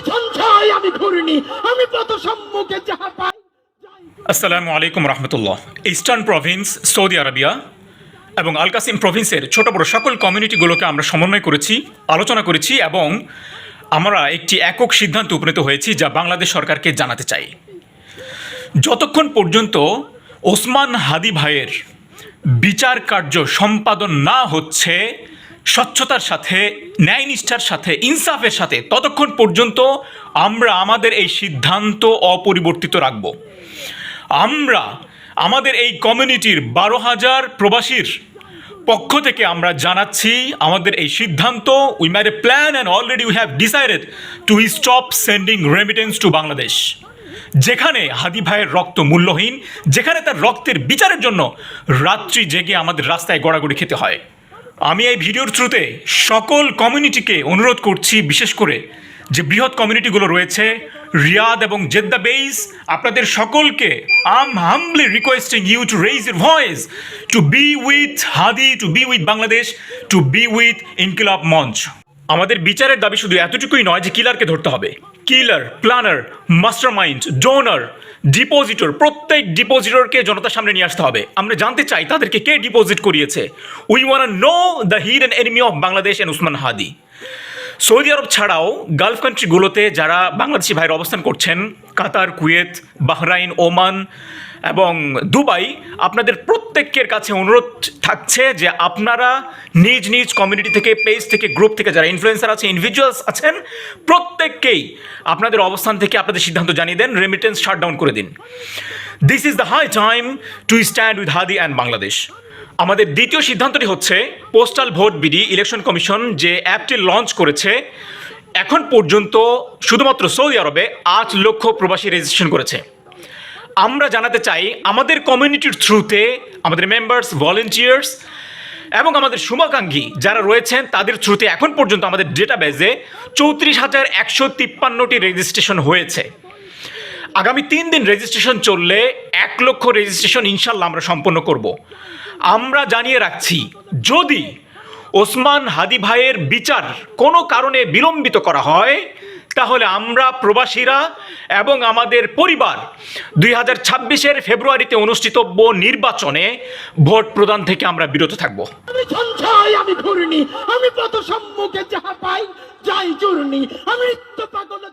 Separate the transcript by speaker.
Speaker 1: সঞ্চয় আমি ঘূর্ণি আমি পথ সম্মুখে যাহা পাই।
Speaker 2: আসসালামু আলাইকুম রহমতুল্লাহ। ইস্টার্ন প্রভিন্স সৌদি আরবিয়া এবং আল কাসিম প্রভিন্সের ছোট বড় সকল কমিউনিটিগুলোকে আমরা সমন্বয় করেছি, আলোচনা করেছি এবং আমরা একটি একক সিদ্ধান্তে উপনীত হয়েছি যা বাংলাদেশ সরকারকে জানাতে চাই। যতক্ষণ পর্যন্ত ওসমান হাদি ভাইয়ের বিচার কার্য সম্পাদন না হচ্ছে স্বচ্ছতার সাথে, ন্যায়নিষ্ঠার সাথে, ইনসাফের সাথে, ততক্ষণ পর্যন্ত আমরা আমাদের এই সিদ্ধান্ত অপরিবর্তিত রাখব। আমরা আমাদের এই কমিউনিটির 12,000 প্রবাসীর পক্ষ থেকে আমরা জানাচ্ছি আমাদের এই সিদ্ধান্ত। We made a plan and already we have decided to stop sending remittance to Bangladesh. যেখানে হাদি ভাইয়ের রক্ত মূল্যহীন, যেখানে তার রক্তের বিচারের জন্য রাত্রি জেগে আমাদের রাস্তায় গড়াগড়ি খেতে হয়। আমি এই ভিডিওর থ্রুতে সকল কমিউনিটিকে অনুরোধ করছি, বিশেষ করে যে বৃহৎ কমিউনিটিগুলো রয়েছে রিয়াদ এবং জেদ্দা বেইস, আপনাদের সকলকে I'm humbly requesting you to raise your voice, to be with Hadi, to be with Bangladesh, to be with Inqilab Mancha. আমাদের বিচারের দাবি শুধু এতটুকুই নয় যে কিলারকে ধরতে হবে। কিলার, প্ল্যানার, মাস্টারমাইন্ড, ডোনার, ডিপোজিটর, প্রত্যেক ডিপোজিটরকে জনতার সামনে নিয়ে আসতে হবে। আমরা জানতে চাই তাদেরকে কে ডিপোজিট করিয়েছে। We want to know the hidden enemy of Bangladesh and Osman Hadi. Saudi আরব ছাড়াও গালফ কান্ট্রিগুলোতে যারা বাংলাদেশি ভাইয়ের অবস্থান করছেন, কাতার, কুয়েত, বাহরাইন, ওমান এবং দুবাই, আপনাদের প্রত্যেকের কাছে অনুরোধ থাকছে যে আপনারা নিজ নিজ কমিউনিটি থেকে, পেজ থেকে, গ্রুপ থেকে যারা ইনফ্লুয়েন্সার আছে, ইন্ডিভিজুয়ালস আছেন, প্রত্যেককেই আপনাদের অবস্থান থেকে আপনাদের সিদ্ধান্ত জানিয়ে দেন, রেমিটেন্স শাটডাউন করে দিন। This is the high time to stand with Hadi and Bangladesh. আমাদের দ্বিতীয় সিদ্ধান্তটি হচ্ছে postal vote BD election commission যে অ্যাপটি লঞ্চ করেছে, এখন পর্যন্ত শুধুমাত্র সৌদি আরবে 8 লক্ষ প্রবাসী রেজিস্ট্রেশন করেছে। আমরা জানাতে চাই আমাদের কমিউনিটির থ্রুতে আমাদের মেম্বার্স, ভলেন্টিয়ার্স এবং আমাদের শুভাকাঙ্ক্ষী যারা রয়েছেন তাদের থ্রুতে এখন পর্যন্ত আমাদের ডেটাবেজে 34,153টি রেজিস্ট্রেশন হয়েছে। আগামী 3 দিন রেজিস্ট্রেশন চললে 1 লক্ষ রেজিস্ট্রেশন ইনশাল্লাহ আমরা সম্পন্ন করব। আমরা জানিয়ে রাখছি, যদি ওসমান হাদি ভাইয়ের বিচার কোনো কারণে বিলম্বিত করা হয় তাহলে আমরা প্রবাসীরা এবং আমাদের পরিবার 2026-এর ফেব্রুয়ারিতে অনুষ্ঠিতব্য নির্বাচনে ভোট প্রদান থেকে আমরা বিরত থাকব।
Speaker 1: আমি সঞ্চয় আমি ঘূর্ণি আমি পথ সম্মুখে যাহা পাই যাই চূর্ণি আমি নিত্য পাগল।